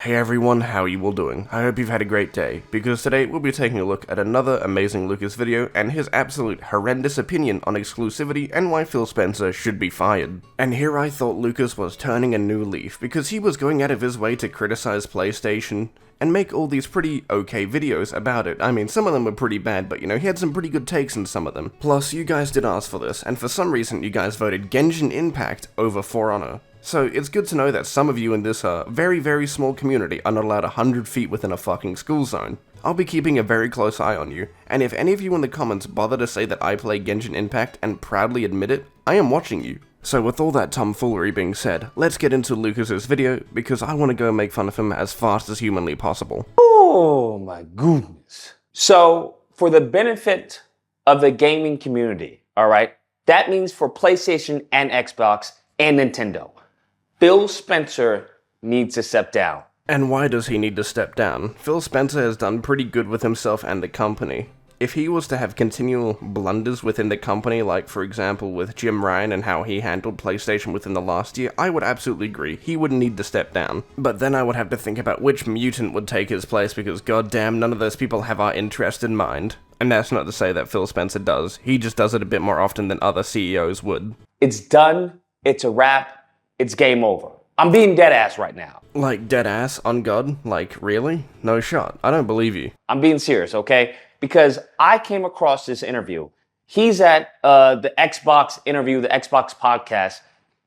Hey everyone, how are you all doing? I hope you've had a great day, because today we'll be taking a look at another amazing Lucas video and his absolute horrendous opinion on exclusivity and why Phil Spencer should be fired. And here I thought Lucas was turning a new leaf, because he was going out of his way to criticize PlayStation and make all these pretty okay videos about it. I mean, some of them were pretty bad, but you know, he had some pretty good takes in some of them. Plus, you guys did ask for this, and for some reason you guys voted Genshin Impact over For Honor. So it's good to know that some of you in this very, very small community are not allowed 100 feet within a fucking school zone. I'll be keeping a very close eye on you, and if any of you in the comments bother to say that I play Genshin Impact and proudly admit it, I am watching you. So with all that tomfoolery being said, let's get into Lucas's video, because I want to go make fun of him as fast as humanly possible. Oh my goodness. So for the benefit of the gaming community, alright, that means for PlayStation and Xbox and Nintendo, Phil Spencer needs to step down. And why does he need to step down? Phil Spencer has done pretty good with himself and the company. If he was to have continual blunders within the company, like for example with Jim Ryan and how he handled PlayStation within the last year, I would absolutely agree, he wouldn't need to step down. But then I would have to think about which mutant would take his place, because goddamn, none of those people have our interest in mind. And that's not to say that Phil Spencer does, he just does it a bit more often than other CEOs would. It's done, it's a wrap, it's game over. I'm being dead ass right now. Like dead ass, on God? Like really? No shot, I don't believe you. I'm being serious, okay? Because I came across this interview. He's at the Xbox interview, the Xbox podcast,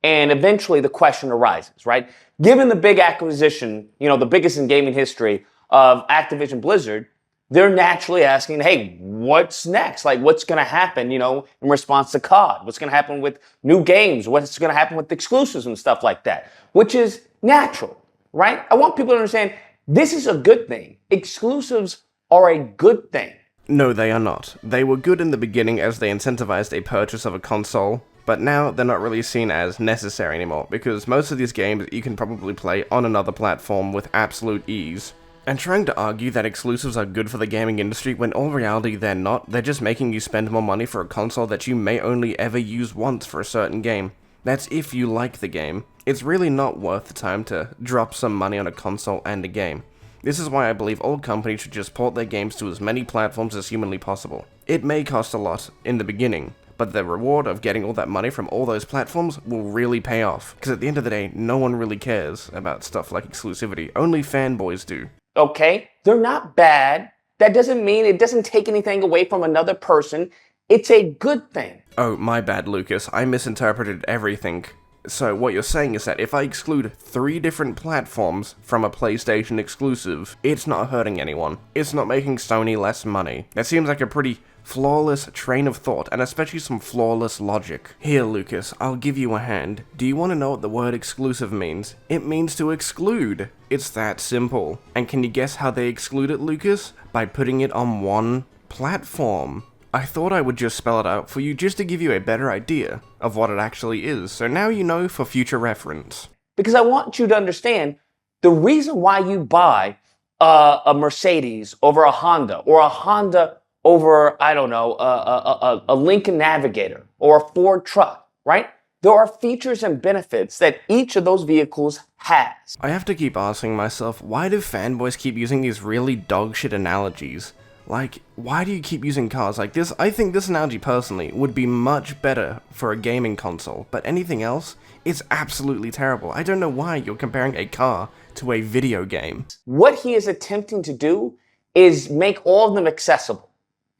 and eventually the question arises, right? Given the big acquisition, you know, the biggest in gaming history of Activision Blizzard, they're naturally asking, hey, what's next? Like, what's going to happen, you know, in response to COD? What's going to happen with new games? What's going to happen with exclusives and stuff like that? Which is natural, right? I want people to understand this is a good thing. Exclusives are a good thing. No, they are not. They were good in the beginning as they incentivized a purchase of a console, but now they're not really seen as necessary anymore, because most of these games you can probably play on another platform with absolute ease. And trying to argue that exclusives are good for the gaming industry when in reality they're not, they're just making you spend more money for a console that you may only ever use once for a certain game. That's if you like the game. It's really not worth the time to drop some money on a console and a game. This is why I believe all companies should just port their games to as many platforms as humanly possible. It may cost a lot in the beginning, but the reward of getting all that money from all those platforms will really pay off. Because at the end of the day, no one really cares about stuff like exclusivity. Only fanboys do. Okay? They're not bad. That doesn't mean it doesn't take anything away from another person. It's a good thing. Oh, my bad, Lucas. I misinterpreted everything. So what you're saying is that if I exclude 3 different platforms from a PlayStation exclusive, it's not hurting anyone. It's not making Sony less money. That seems like a pretty flawless train of thought, and especially some flawless logic. Here, Lucas, I'll give you a hand. Do you want to know what the word exclusive means? It means to exclude. It's that simple. And can you guess how they exclude it, Lucas? By putting it on one platform. I thought I would just spell it out for you just to give you a better idea of what it actually is, so now you know for future reference. Because I want you to understand the reason why you buy a Mercedes over a Honda, or a Honda over, I don't know, a Lincoln Navigator or a Ford truck, right? There are features and benefits that each of those vehicles has. I have to keep asking myself, why do fanboys keep using these really dogshit analogies? Like, why do you keep using cars like this? I think this analogy personally would be much better for a gaming console, but anything else, it's absolutely terrible. I don't know why you're comparing a car to a video game. What he is attempting to do is make all of them accessible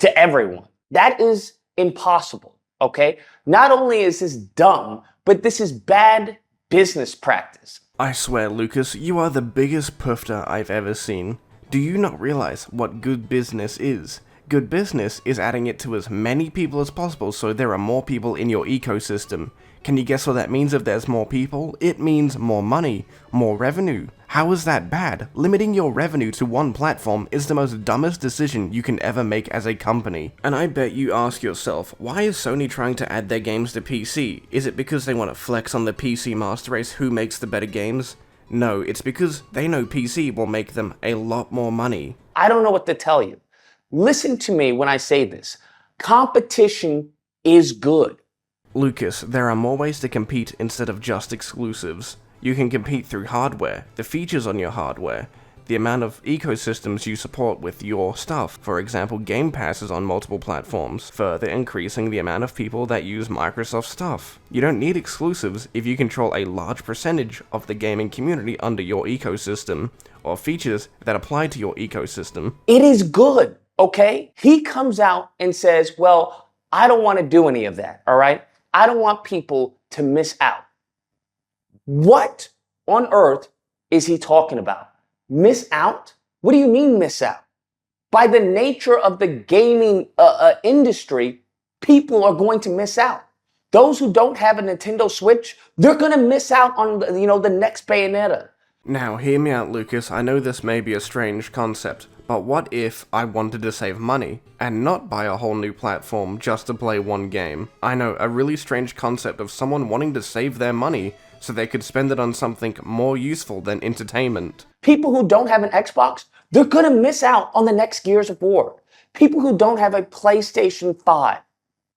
to everyone. That is impossible, okay? Not only is this dumb, but this is bad business practice. I swear, Lucas, you are the biggest poofter I've ever seen. Do you not realize what good business is? Good business is adding it to as many people as possible so there are more people in your ecosystem. Can you guess what that means if there's more people? It means more money, more revenue. How is that bad? Limiting your revenue to one platform is the most dumbest decision you can ever make as a company. And I bet you ask yourself, why is Sony trying to add their games to PC? Is it because they want to flex on the PC master race who makes the better games? No, it's because they know PC will make them a lot more money. I don't know what to tell you. Listen to me when I say this. Competition is good. Lucas, there are more ways to compete instead of just exclusives. You can compete through hardware, the features on your hardware, the amount of ecosystems you support with your stuff. For example, Game Pass is on multiple platforms, further increasing the amount of people that use Microsoft stuff. You don't need exclusives if you control a large percentage of the gaming community under your ecosystem, or features that apply to your ecosystem. It is good, okay? He comes out and says, well, I don't want to do any of that, all right? I don't want people to miss out. What on earth is he talking about? Miss out? What do you mean miss out? By the nature of the gaming industry, people are going to miss out. Those who don't have a Nintendo Switch, they're going to miss out on the next Bayonetta. Now, hear me out, Lucas. I know this may be a strange concept, but what if I wanted to save money and not buy a whole new platform just to play one game? I know, a really strange concept of someone wanting to save their money so they could spend it on something more useful than entertainment. People who don't have an Xbox, they're going to miss out on the next Gears of War. People who don't have a PlayStation 5,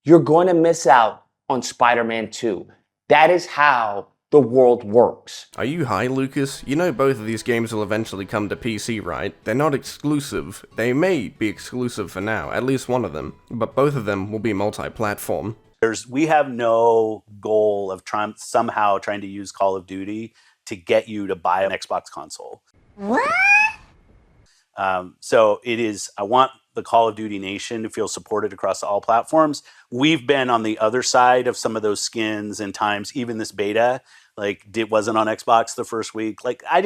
you're going to miss out on Spider-Man 2. That is how the world works. Are you high, Lucas? You know both of these games will eventually come to PC, right? They're not exclusive. They may be exclusive for now, at least one of them, but both of them will be multi-platform. We have no goal of somehow trying to use Call of Duty to get you to buy an Xbox console. What? So it is, I want the Call of Duty nation to feel supported across all platforms. We've been on the other side of some of those skins and times, even this beta, it wasn't on Xbox the first week. I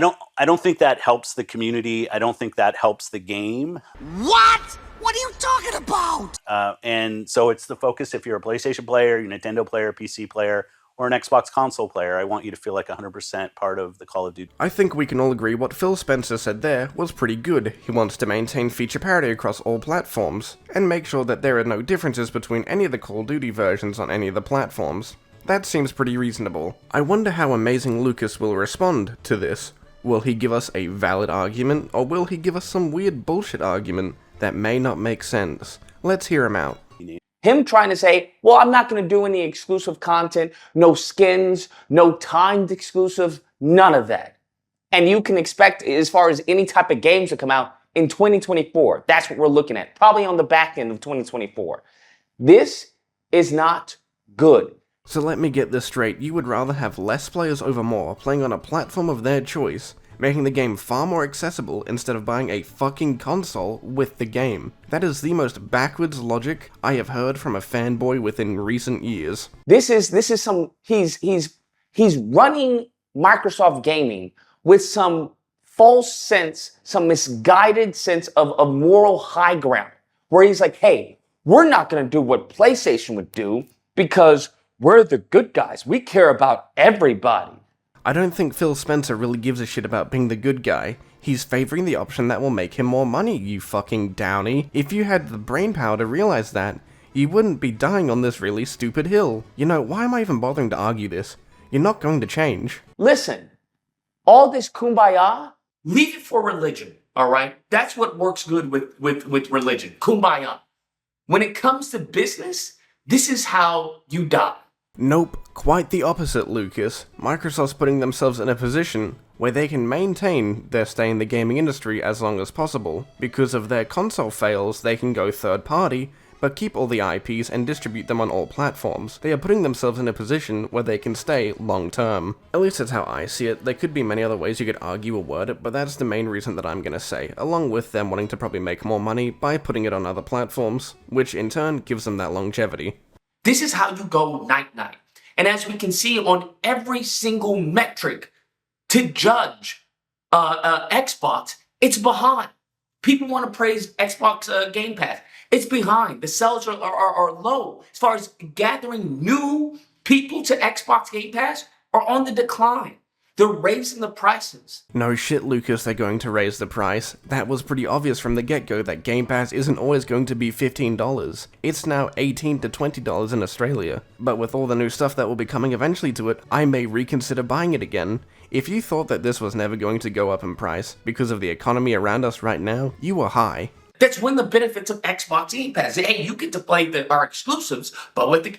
don't think that helps the community. I don't think that helps the game. What? What are you talking about? And so it's the focus. If you're a PlayStation player, you're a Nintendo player, PC player, or an Xbox console player, I want you to feel like 100% part of the Call of Duty. I think we can all agree what Phil Spencer said there was pretty good. He wants to maintain feature parity across all platforms, and make sure that there are no differences between any of the Call of Duty versions on any of the platforms. That seems pretty reasonable. I wonder how Amazing Lucas will respond to this. Will he give us a valid argument, or will he give us some weird bullshit argument that may not make sense? Let's hear him out. Him trying to say, well, I'm not going to do any exclusive content, no skins, no timed exclusive, none of that. And you can expect, as far as any type of games to come out in 2024, that's what we're looking at, probably on the back end of 2024. This is not good. So let me get this straight, you would rather have less players over more playing on a platform of their choice, making the game far more accessible instead of buying a fucking console with the game. That is the most backwards logic I have heard from a fanboy within recent years. This is some, he's running Microsoft Gaming with some false sense, some misguided sense of moral high ground, where he's like, hey, we're not going to do what PlayStation would do because we're the good guys. We care about everybody. I don't think Phil Spencer really gives a shit about being the good guy. He's favoring the option that will make him more money, you fucking downy. If you had the brainpower to realize that, you wouldn't be dying on this really stupid hill. You know, why am I even bothering to argue this? You're not going to change. Listen, all this kumbaya, leave it for religion, all right? That's what works good with religion, kumbaya. When it comes to business, this is how you die. Nope, quite the opposite, Lucas. Microsoft's putting themselves in a position where they can maintain their stay in the gaming industry as long as possible. Because of their console fails, they can go third party, but keep all the IPs and distribute them on all platforms. They are putting themselves in a position where they can stay long term. At least that's how I see it. There could be many other ways you could argue or word it, but that's the main reason that I'm gonna say, along with them wanting to probably make more money by putting it on other platforms, which in turn gives them that longevity. This is how you go night-night. And as we can see on every single metric to judge Xbox, it's behind. People want to praise Xbox Game Pass. It's behind. The sales are low. As far as gathering new people to Xbox Game Pass are on the decline. They're raising the prices. No shit, Lucas, they're going to raise the price. That was pretty obvious from the get-go that Game Pass isn't always going to be $15. It's now $18 to $20 in Australia. But with all the new stuff that will be coming eventually to it, I may reconsider buying it again. If you thought that this was never going to go up in price because of the economy around us right now, you were high. That's one of the benefits of Xbox Game Pass. Hey, you get to play our exclusives, but with the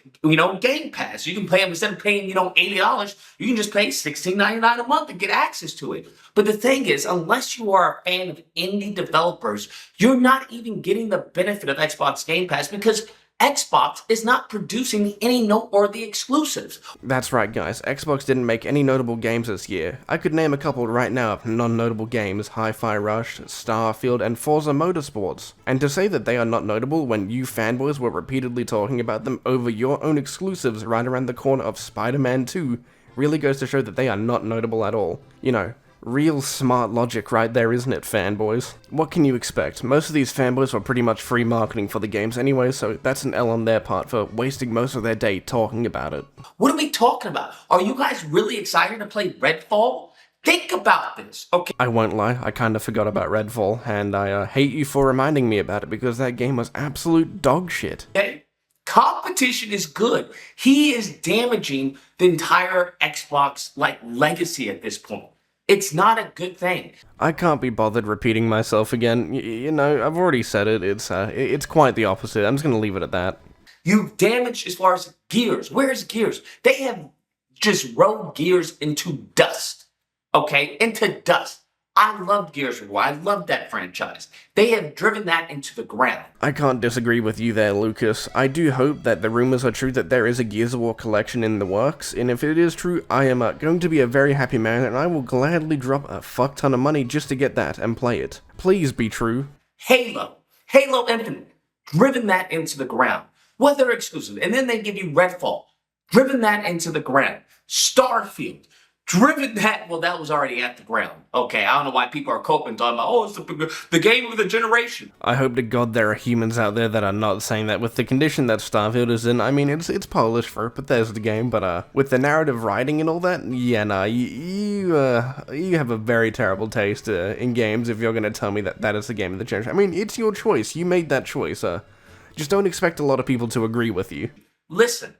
Game Pass, you can play them instead of paying $80. You can just pay $16.99 a month and get access to it. But the thing is, unless you are a fan of indie developers, you're not even getting the benefit of Xbox Game Pass because Xbox is not producing any noteworthy exclusives. That's right, guys. Xbox didn't make any notable games this year. I could name a couple right now of non-notable games: Hi-Fi Rush, Starfield, and Forza Motorsports. And to say that they are not notable when you fanboys were repeatedly talking about them over your own exclusives right around the corner of Spider-Man 2 really goes to show that they are not notable at all. Real smart logic right there, isn't it, fanboys? What can you expect? Most of these fanboys were pretty much free marketing for the games anyway, so that's an L on their part for wasting most of their day talking about it. What are we talking about? Are you guys really excited to play Redfall? Think about this, okay? I won't lie, I kinda forgot about Redfall, and I hate you for reminding me about it because that game was absolute dog shit. Okay? Competition is good. He is damaging the entire Xbox legacy at this point. It's not a good thing. I can't be bothered repeating myself again. I've already said it. It's quite the opposite. I'm just gonna leave it at that. You've damaged as far as Gears. Where's Gears? They have just rode Gears into dust. Okay? Into dust. I loved Gears of War. I loved that franchise. They have driven that into the ground. I can't disagree with you there, Lucas. I do hope that the rumors are true that there is a Gears of War collection in the works, and if it is true, I am going to be a very happy man, and I will gladly drop a fuck ton of money just to get that and play it. Please be true. Halo Infinite, driven that into the ground. Whether exclusive, and then they give you Redfall, driven that into the ground. Starfield, driven that, well, that was already at the ground. Okay, I don't know why people are coping, talking about, it's the game of the generation. I hope to God there are humans out there that are not saying that. With the condition that Starfield is in, I mean, it's Polish for Bethesda game, but with the narrative writing and all that, yeah, nah, you have a very terrible taste in games if you're gonna tell me that is the game of the generation. I mean, it's your choice. You made that choice. Just don't expect a lot of people to agree with you. Listen.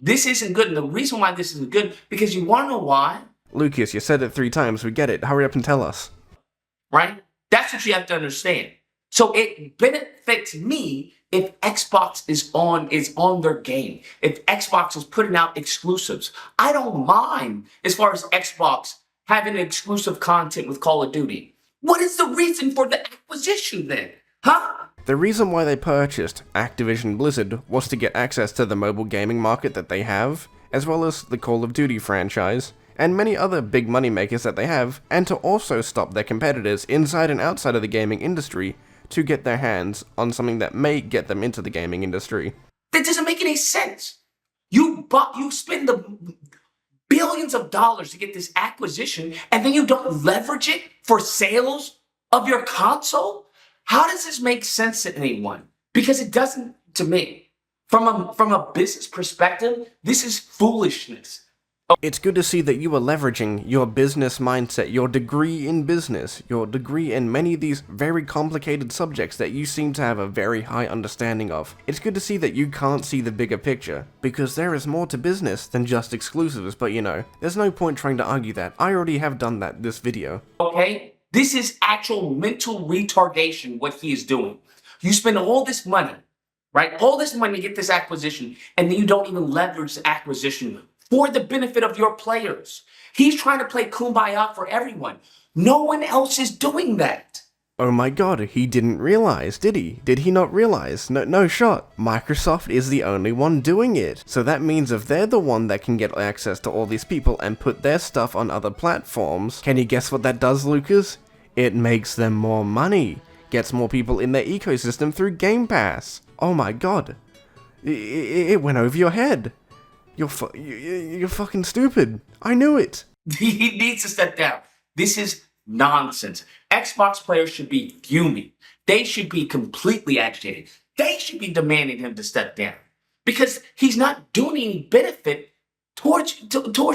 This isn't good, and the reason why this isn't good, because you want to know why? Lucas, you said it 3 times, we get it. Hurry up and tell us. Right? That's what you have to understand. So it benefits me if Xbox is on their game. If Xbox is putting out exclusives. I don't mind as far as Xbox having exclusive content with Call of Duty. What is the reason for the acquisition then? Huh? The reason why they purchased Activision Blizzard was to get access to the mobile gaming market that they have, as well as the Call of Duty franchise, and many other big moneymakers that they have, and to also stop their competitors inside and outside of the gaming industry to get their hands on something that may get them into the gaming industry. That doesn't make any sense. You spend the billions of dollars to get this acquisition, and then you don't leverage it for sales of your console? How does this make sense to anyone? Because it doesn't to me. From a business perspective, this is foolishness. It's good to see that you are leveraging your business mindset, your degree in business, your degree in many of these very complicated subjects that you seem to have a very high understanding of. It's good to see that you can't see the bigger picture, because there is more to business than just exclusives, but there's no point trying to argue that. I already have done that this video. Okay? This is actual mental retardation, what he is doing. You spend all this money, right? All this money to get this acquisition, and then you don't even leverage the acquisition for the benefit of your players. He's trying to play kumbaya for everyone. No one else is doing that. Oh my god, he didn't realize, did he? Did he not realize? No shot. Microsoft is the only one doing it. So that means if they're the one that can get access to all these people and put their stuff on other platforms, can you guess what that does, Lucas? It makes them more money. Gets more people in their ecosystem through Game Pass. Oh my god. It went over your head. You're fucking stupid. I knew it. He needs to step down. This is nonsense. Xbox players should be fuming. They should be completely agitated. They should be demanding him to step down because he's not doing any benefit towards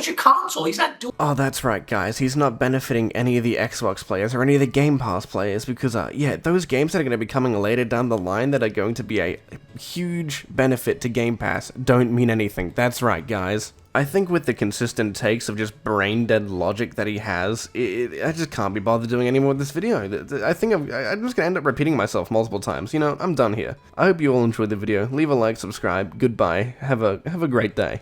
your console. He's not doing. Oh, that's right, guys. He's not benefiting any of the Xbox players or any of the Game Pass players because, those games that are going to be coming later down the line that are going to be a huge benefit to Game Pass don't mean anything. That's right, guys. I think with the consistent takes of just brain-dead logic that he has, I just can't be bothered doing any more with this video. I think I'm just gonna end up repeating myself multiple times. You know, I'm done here. I hope you all enjoyed the video. Leave a like, subscribe, goodbye, have a great day.